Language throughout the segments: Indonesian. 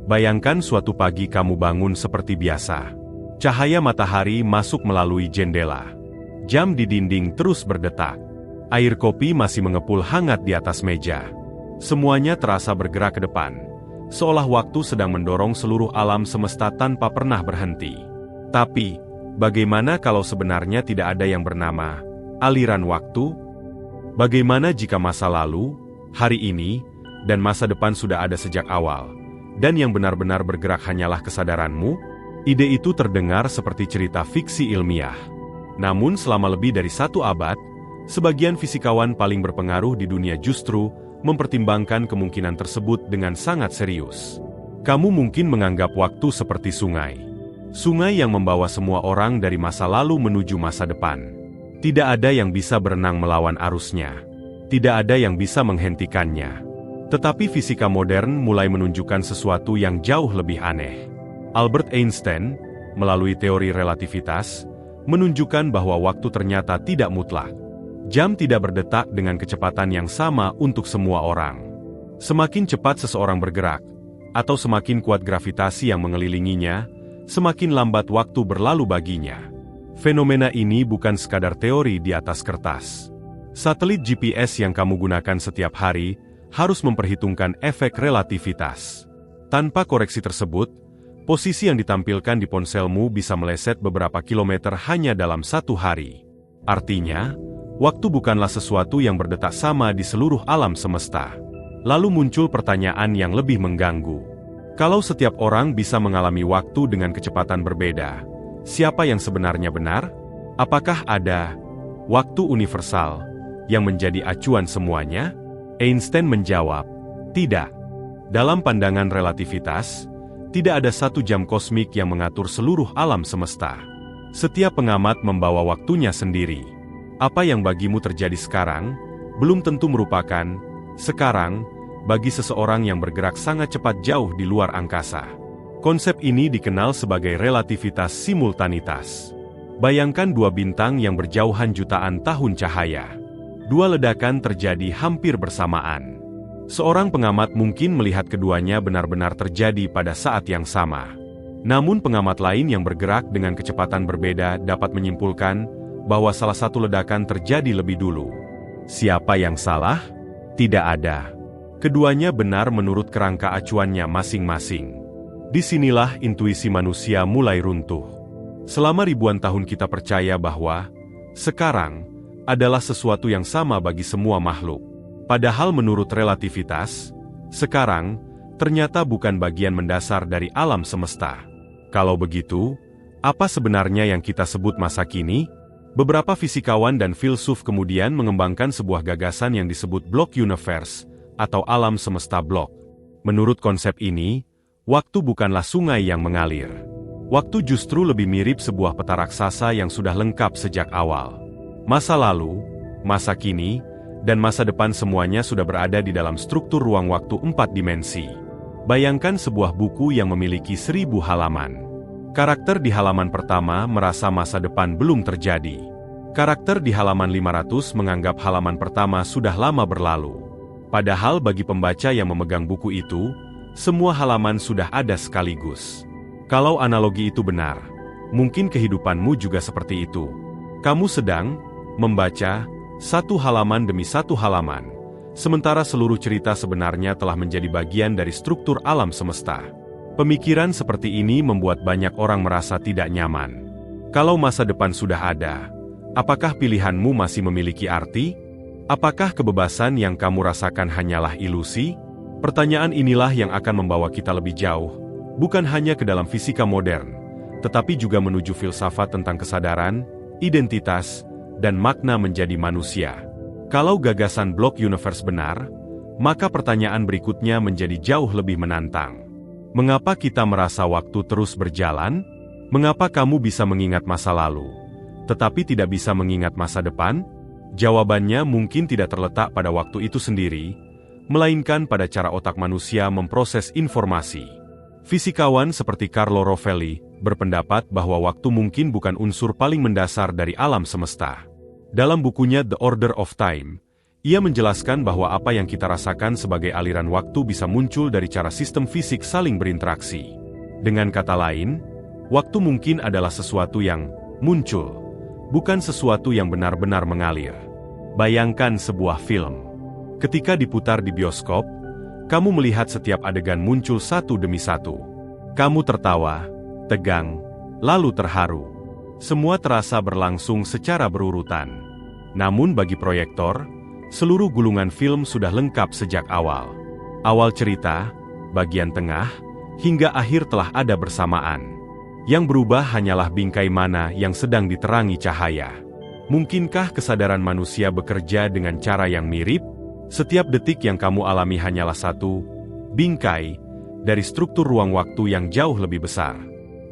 Bayangkan suatu pagi kamu bangun seperti biasa. Cahaya matahari masuk melalui jendela. Jam di dinding terus berdetak. Air kopi masih mengepul hangat di atas meja. Semuanya terasa bergerak ke depan, seolah waktu sedang mendorong seluruh alam semesta tanpa pernah berhenti. Tapi, bagaimana kalau sebenarnya tidak ada yang bernama aliran waktu? Bagaimana jika masa lalu, hari ini, dan masa depan sudah ada sejak awal, dan yang benar-benar bergerak hanyalah kesadaranmu? Ide itu terdengar seperti cerita fiksi ilmiah. Namun selama lebih dari 1 abad, sebagian fisikawan paling berpengaruh di dunia justru mempertimbangkan kemungkinan tersebut dengan sangat serius. Kamu mungkin menganggap waktu seperti sungai. Sungai yang membawa semua orang dari masa lalu menuju masa depan. Tidak ada yang bisa berenang melawan arusnya. Tidak ada yang bisa menghentikannya. Tetapi fisika modern mulai menunjukkan sesuatu yang jauh lebih aneh. Albert Einstein, melalui teori relativitas, menunjukkan bahwa waktu ternyata tidak mutlak. Jam tidak berdetak dengan kecepatan yang sama untuk semua orang. Semakin cepat seseorang bergerak, atau semakin kuat gravitasi yang mengelilinginya, semakin lambat waktu berlalu baginya. Fenomena ini bukan sekadar teori di atas kertas. Satelit GPS yang kamu gunakan setiap hari harus memperhitungkan efek relativitas. Tanpa koreksi tersebut, posisi yang ditampilkan di ponselmu bisa meleset beberapa kilometer hanya dalam 1 hari. Artinya, waktu bukanlah sesuatu yang berdetak sama di seluruh alam semesta. Lalu muncul pertanyaan yang lebih mengganggu. Kalau setiap orang bisa mengalami waktu dengan kecepatan berbeda, siapa yang sebenarnya benar? Apakah ada waktu universal yang menjadi acuan semuanya? Einstein menjawab, tidak. Dalam pandangan relativitas, tidak ada 1 jam kosmik yang mengatur seluruh alam semesta. Setiap pengamat membawa waktunya sendiri. Apa yang bagimu terjadi sekarang, belum tentu merupakan sekarang bagi seseorang yang bergerak sangat cepat jauh di luar angkasa. Konsep ini dikenal sebagai relativitas simultanitas. Bayangkan 2 bintang yang berjauhan jutaan tahun cahaya. 2 ledakan terjadi hampir bersamaan. Seorang pengamat mungkin melihat keduanya benar-benar terjadi pada saat yang sama. Namun pengamat lain yang bergerak dengan kecepatan berbeda dapat menyimpulkan bahwa salah satu ledakan terjadi lebih dulu. Siapa yang salah? Tidak ada. Keduanya benar menurut kerangka acuannya masing-masing. Disinilah intuisi manusia mulai runtuh. Selama ribuan tahun kita percaya bahwa sekarang adalah sesuatu yang sama bagi semua makhluk. Padahal menurut relativitas, sekarang ternyata bukan bagian mendasar dari alam semesta. Kalau begitu, apa sebenarnya yang kita sebut masa kini? Beberapa fisikawan dan filsuf kemudian mengembangkan sebuah gagasan yang disebut block universe, atau alam semesta blok. Menurut konsep ini, waktu bukanlah sungai yang mengalir. Waktu justru lebih mirip sebuah peta raksasa yang sudah lengkap sejak awal. Masa lalu, masa kini, dan masa depan semuanya sudah berada di dalam struktur ruang waktu 4 dimensi. Bayangkan sebuah buku yang memiliki 1000 halaman. Karakter di halaman pertama merasa masa depan belum terjadi. Karakter di halaman 500 menganggap halaman pertama sudah lama berlalu. Padahal bagi pembaca yang memegang buku itu, semua halaman sudah ada sekaligus. Kalau analogi itu benar, mungkin kehidupanmu juga seperti itu. Kamu sedang membaca 1 halaman demi 1 halaman, sementara seluruh cerita sebenarnya telah menjadi bagian dari struktur alam semesta. Pemikiran seperti ini membuat banyak orang merasa tidak nyaman. Kalau masa depan sudah ada, apakah pilihanmu masih memiliki arti? Apakah kebebasan yang kamu rasakan hanyalah ilusi? Pertanyaan inilah yang akan membawa kita lebih jauh, bukan hanya ke dalam fisika modern, tetapi juga menuju filsafat tentang kesadaran, identitas, dan makna menjadi manusia. Kalau gagasan block universe benar, maka pertanyaan berikutnya menjadi jauh lebih menantang. Mengapa kita merasa waktu terus berjalan? Mengapa kamu bisa mengingat masa lalu, tetapi tidak bisa mengingat masa depan? Jawabannya mungkin tidak terletak pada waktu itu sendiri, melainkan pada cara otak manusia memproses informasi. Fisikawan seperti Carlo Rovelli berpendapat bahwa waktu mungkin bukan unsur paling mendasar dari alam semesta. Dalam bukunya The Order of Time, Ia menjelaskan bahwa apa yang kita rasakan sebagai aliran waktu bisa muncul dari cara sistem fisik saling berinteraksi. Dengan kata lain, waktu mungkin adalah sesuatu yang muncul, bukan sesuatu yang benar-benar mengalir. Bayangkan sebuah film. Ketika diputar di bioskop, kamu melihat setiap adegan muncul satu demi satu. Kamu tertawa, tegang, lalu terharu. Semua terasa berlangsung secara berurutan. Namun bagi proyektor, seluruh gulungan film sudah lengkap sejak awal. Awal cerita, bagian tengah, hingga akhir telah ada bersamaan. Yang berubah hanyalah bingkai mana yang sedang diterangi cahaya. Mungkinkah kesadaran manusia bekerja dengan cara yang mirip? Setiap detik yang kamu alami hanyalah satu bingkai dari struktur ruang waktu yang jauh lebih besar.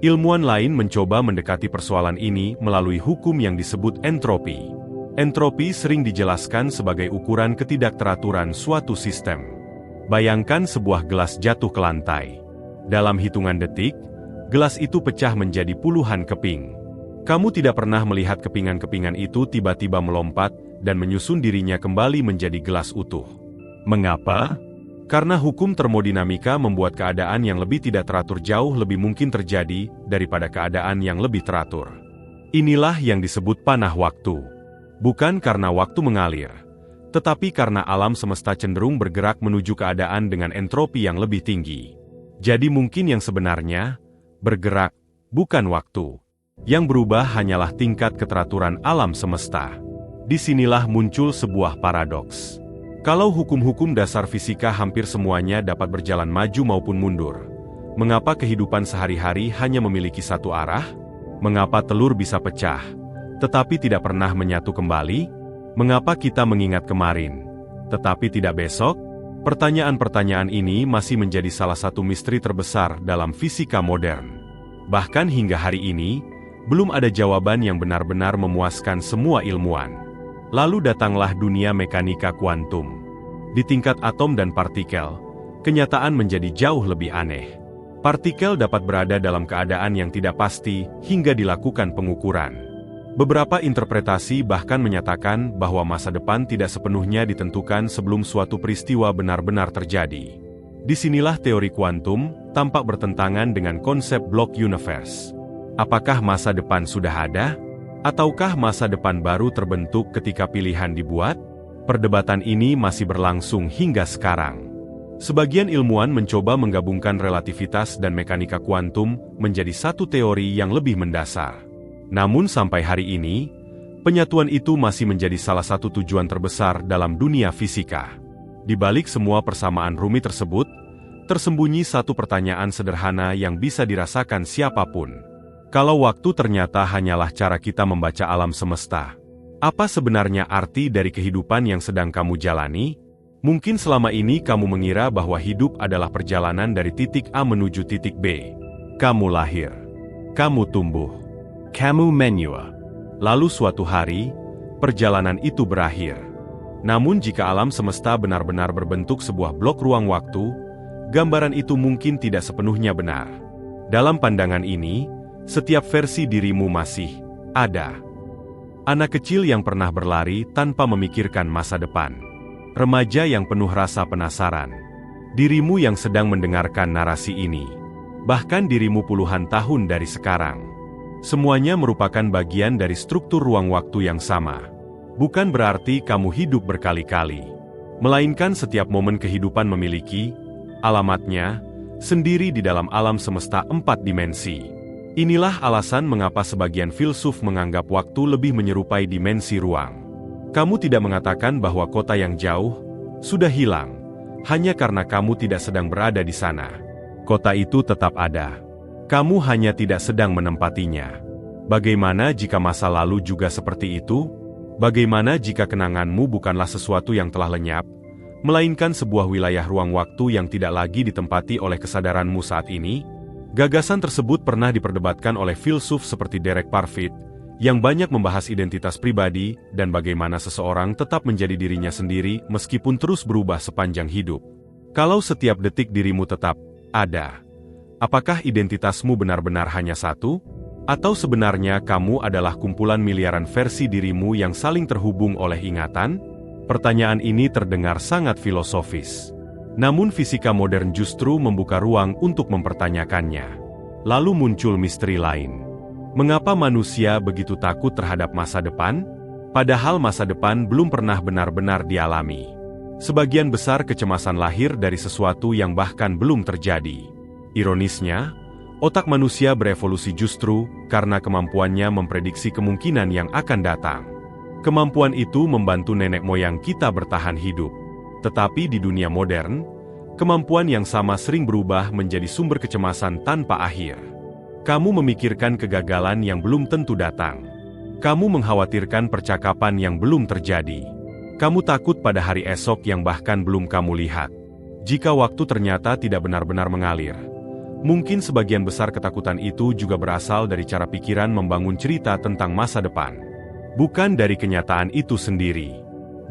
Ilmuwan lain mencoba mendekati persoalan ini melalui hukum yang disebut entropi. Entropi sering dijelaskan sebagai ukuran ketidakteraturan suatu sistem. Bayangkan sebuah gelas jatuh ke lantai. Dalam hitungan detik, gelas itu pecah menjadi puluhan keping. Kamu tidak pernah melihat kepingan-kepingan itu tiba-tiba melompat dan menyusun dirinya kembali menjadi gelas utuh. Mengapa? Karena hukum termodinamika membuat keadaan yang lebih tidak teratur jauh lebih mungkin terjadi daripada keadaan yang lebih teratur. Inilah yang disebut panah waktu. Bukan karena waktu mengalir, tetapi karena alam semesta cenderung bergerak menuju keadaan dengan entropi yang lebih tinggi. Jadi mungkin yang sebenarnya bergerak, bukan waktu. Yang berubah hanyalah tingkat keteraturan alam semesta. Disinilah muncul sebuah paradoks. Kalau hukum-hukum dasar fisika hampir semuanya dapat berjalan maju maupun mundur, mengapa kehidupan sehari-hari hanya memiliki satu arah? Mengapa telur bisa pecah, tetapi tidak pernah menyatu kembali? Mengapa kita mengingat kemarin, tetapi tidak besok? Pertanyaan-pertanyaan ini masih menjadi salah satu misteri terbesar dalam fisika modern. Bahkan hingga hari ini, belum ada jawaban yang benar-benar memuaskan semua ilmuwan. Lalu datanglah dunia mekanika kuantum. Di tingkat atom dan partikel, kenyataan menjadi jauh lebih aneh. Partikel dapat berada dalam keadaan yang tidak pasti hingga dilakukan pengukuran. Beberapa interpretasi bahkan menyatakan bahwa masa depan tidak sepenuhnya ditentukan sebelum suatu peristiwa benar-benar terjadi. Disinilah teori kuantum tampak bertentangan dengan konsep block universe. Apakah masa depan sudah ada? Ataukah masa depan baru terbentuk ketika pilihan dibuat? Perdebatan ini masih berlangsung hingga sekarang. Sebagian ilmuwan mencoba menggabungkan relativitas dan mekanika kuantum menjadi satu teori yang lebih mendasar. Namun sampai hari ini, penyatuan itu masih menjadi salah satu tujuan terbesar dalam dunia fisika. Di balik semua persamaan rumit tersebut, tersembunyi satu pertanyaan sederhana yang bisa dirasakan siapapun. Kalau waktu ternyata hanyalah cara kita membaca alam semesta, apa sebenarnya arti dari kehidupan yang sedang kamu jalani? Mungkin selama ini kamu mengira bahwa hidup adalah perjalanan dari titik A menuju titik B. Kamu lahir, kamu tumbuh, kamu menua. Lalu suatu hari, perjalanan itu berakhir. Namun jika alam semesta benar-benar berbentuk sebuah blok ruang waktu, gambaran itu mungkin tidak sepenuhnya benar. Dalam pandangan ini, setiap versi dirimu masih ada. Anak kecil yang pernah berlari tanpa memikirkan masa depan. Remaja yang penuh rasa penasaran. Dirimu yang sedang mendengarkan narasi ini. Bahkan dirimu puluhan tahun dari sekarang. Semuanya merupakan bagian dari struktur ruang waktu yang sama. Bukan berarti kamu hidup berkali-kali. Melainkan setiap momen kehidupan memiliki alamatnya sendiri di dalam alam semesta 4 dimensi. Inilah alasan mengapa sebagian filsuf menganggap waktu lebih menyerupai dimensi ruang. Kamu tidak mengatakan bahwa kota yang jauh sudah hilang, hanya karena kamu tidak sedang berada di sana. Kota itu tetap ada. Kamu hanya tidak sedang menempatinya. Bagaimana jika masa lalu juga seperti itu? Bagaimana jika kenanganmu bukanlah sesuatu yang telah lenyap, melainkan sebuah wilayah ruang waktu yang tidak lagi ditempati oleh kesadaranmu saat ini? Gagasan tersebut pernah diperdebatkan oleh filsuf seperti Derek Parfit, yang banyak membahas identitas pribadi dan bagaimana seseorang tetap menjadi dirinya sendiri meskipun terus berubah sepanjang hidup. Kalau setiap detik dirimu tetap ada, apakah identitasmu benar-benar hanya satu? Atau sebenarnya kamu adalah kumpulan miliaran versi dirimu yang saling terhubung oleh ingatan? Pertanyaan ini terdengar sangat filosofis. Namun fisika modern justru membuka ruang untuk mempertanyakannya. Lalu muncul misteri lain. Mengapa manusia begitu takut terhadap masa depan? Padahal masa depan belum pernah benar-benar dialami. Sebagian besar kecemasan lahir dari sesuatu yang bahkan belum terjadi. Ironisnya, otak manusia berevolusi justru karena kemampuannya memprediksi kemungkinan yang akan datang. Kemampuan itu membantu nenek moyang kita bertahan hidup. Tetapi di dunia modern, kemampuan yang sama sering berubah menjadi sumber kecemasan tanpa akhir. Kamu memikirkan kegagalan yang belum tentu datang. Kamu mengkhawatirkan percakapan yang belum terjadi. Kamu takut pada hari esok yang bahkan belum kamu lihat. Jika waktu ternyata tidak benar-benar mengalir. Mungkin sebagian besar ketakutan itu juga berasal dari cara pikiran membangun cerita tentang masa depan. Bukan dari kenyataan itu sendiri.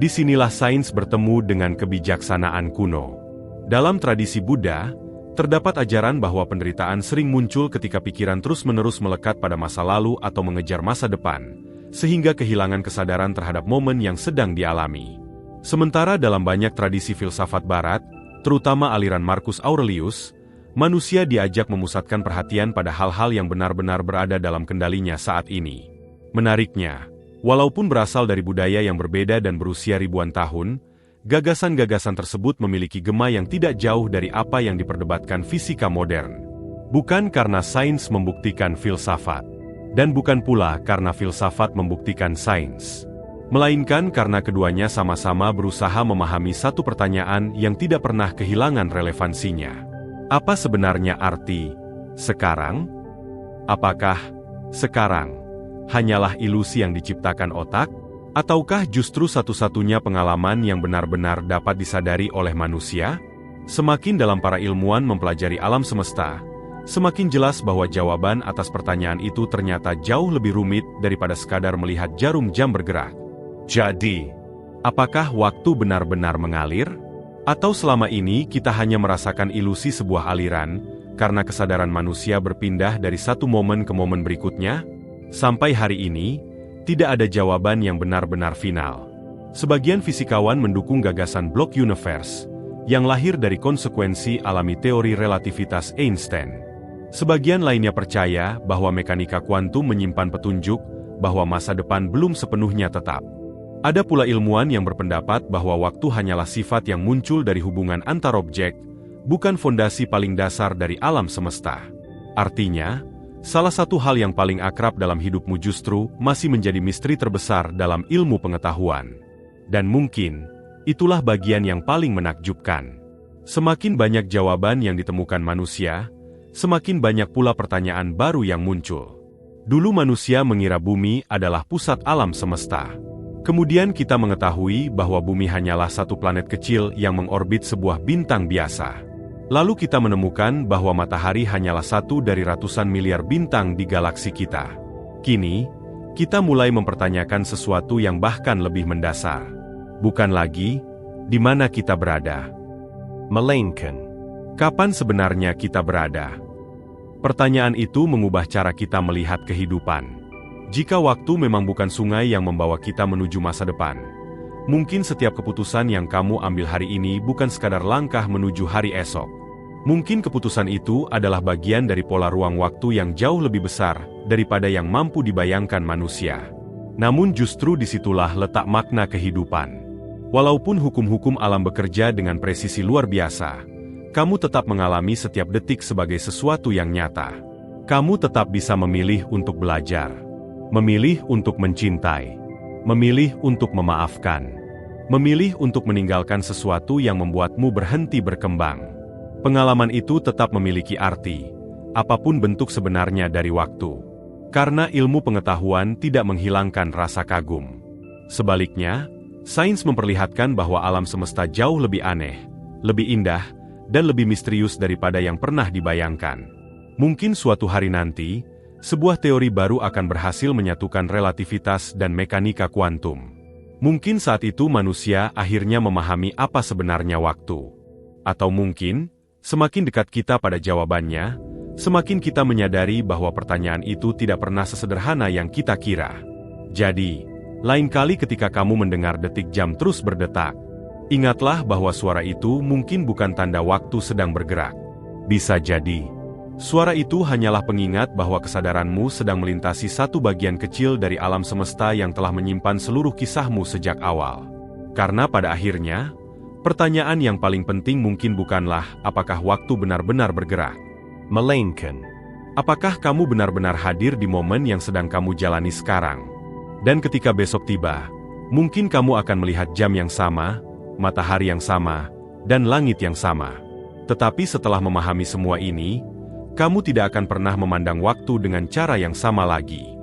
Disinilah sains bertemu dengan kebijaksanaan kuno. Dalam tradisi Buddha, terdapat ajaran bahwa penderitaan sering muncul ketika pikiran terus-menerus melekat pada masa lalu atau mengejar masa depan, sehingga kehilangan kesadaran terhadap momen yang sedang dialami. Sementara dalam banyak tradisi filsafat barat, terutama aliran Marcus Aurelius, manusia diajak memusatkan perhatian pada hal-hal yang benar-benar berada dalam kendalinya saat ini. Menariknya, walaupun berasal dari budaya yang berbeda dan berusia ribuan tahun, gagasan-gagasan tersebut memiliki gema yang tidak jauh dari apa yang diperdebatkan fisika modern. Bukan karena sains membuktikan filsafat, dan bukan pula karena filsafat membuktikan sains. Melainkan karena keduanya sama-sama berusaha memahami satu pertanyaan yang tidak pernah kehilangan relevansinya. Apa sebenarnya arti sekarang? Apakah sekarang hanyalah ilusi yang diciptakan otak? Ataukah justru satu-satunya pengalaman yang benar-benar dapat disadari oleh manusia? Semakin dalam para ilmuwan mempelajari alam semesta, semakin jelas bahwa jawaban atas pertanyaan itu ternyata jauh lebih rumit daripada sekadar melihat jarum jam bergerak. Jadi, apakah waktu benar-benar mengalir? Atau selama ini kita hanya merasakan ilusi sebuah aliran, karena kesadaran manusia berpindah dari satu momen ke momen berikutnya? Sampai hari ini, tidak ada jawaban yang benar-benar final. Sebagian fisikawan mendukung gagasan Block Universe, yang lahir dari konsekuensi alami teori relativitas Einstein. Sebagian lainnya percaya bahwa mekanika kuantum menyimpan petunjuk bahwa masa depan belum sepenuhnya tetap. Ada pula ilmuwan yang berpendapat bahwa waktu hanyalah sifat yang muncul dari hubungan antar objek, bukan fondasi paling dasar dari alam semesta. Artinya, salah satu hal yang paling akrab dalam hidupmu justru masih menjadi misteri terbesar dalam ilmu pengetahuan. Dan mungkin, itulah bagian yang paling menakjubkan. Semakin banyak jawaban yang ditemukan manusia, semakin banyak pula pertanyaan baru yang muncul. Dulu manusia mengira bumi adalah pusat alam semesta. Kemudian kita mengetahui bahwa bumi hanyalah satu planet kecil yang mengorbit sebuah bintang biasa. Lalu kita menemukan bahwa matahari hanyalah satu dari ratusan miliar bintang di galaksi kita. Kini, kita mulai mempertanyakan sesuatu yang bahkan lebih mendasar. Bukan lagi, di mana kita berada, melainkan, kapan sebenarnya kita berada. Pertanyaan itu mengubah cara kita melihat kehidupan. Jika waktu memang bukan sungai yang membawa kita menuju masa depan, mungkin setiap keputusan yang kamu ambil hari ini bukan sekadar langkah menuju hari esok. Mungkin keputusan itu adalah bagian dari pola ruang waktu yang jauh lebih besar daripada yang mampu dibayangkan manusia. Namun justru disitulah letak makna kehidupan. Walaupun hukum-hukum alam bekerja dengan presisi luar biasa, kamu tetap mengalami setiap detik sebagai sesuatu yang nyata. Kamu tetap bisa memilih untuk belajar, memilih untuk mencintai, memilih untuk memaafkan, memilih untuk meninggalkan sesuatu yang membuatmu berhenti berkembang. Pengalaman itu tetap memiliki arti, apapun bentuk sebenarnya dari waktu. Karena ilmu pengetahuan tidak menghilangkan rasa kagum. Sebaliknya, sains memperlihatkan bahwa alam semesta jauh lebih aneh, lebih indah, dan lebih misterius daripada yang pernah dibayangkan. Mungkin suatu hari nanti, sebuah teori baru akan berhasil menyatukan relativitas dan mekanika kuantum. Mungkin saat itu manusia akhirnya memahami apa sebenarnya waktu. Atau mungkin, semakin dekat kita pada jawabannya, semakin kita menyadari bahwa pertanyaan itu tidak pernah sesederhana yang kita kira. Jadi, Lain kali ketika kamu mendengar detik jam terus berdetak, ingatlah bahwa suara itu mungkin bukan tanda waktu sedang bergerak. Bisa jadi, suara itu hanyalah pengingat bahwa kesadaranmu sedang melintasi satu bagian kecil dari alam semesta yang telah menyimpan seluruh kisahmu sejak awal. Karena pada akhirnya, pertanyaan yang paling penting mungkin bukanlah apakah waktu benar-benar bergerak, melainkan apakah kamu benar-benar hadir di momen yang sedang kamu jalani sekarang. Dan ketika besok tiba, mungkin kamu akan melihat jam yang sama, matahari yang sama, dan langit yang sama. Tetapi setelah memahami semua ini, kamu tidak akan pernah memandang waktu dengan cara yang sama lagi.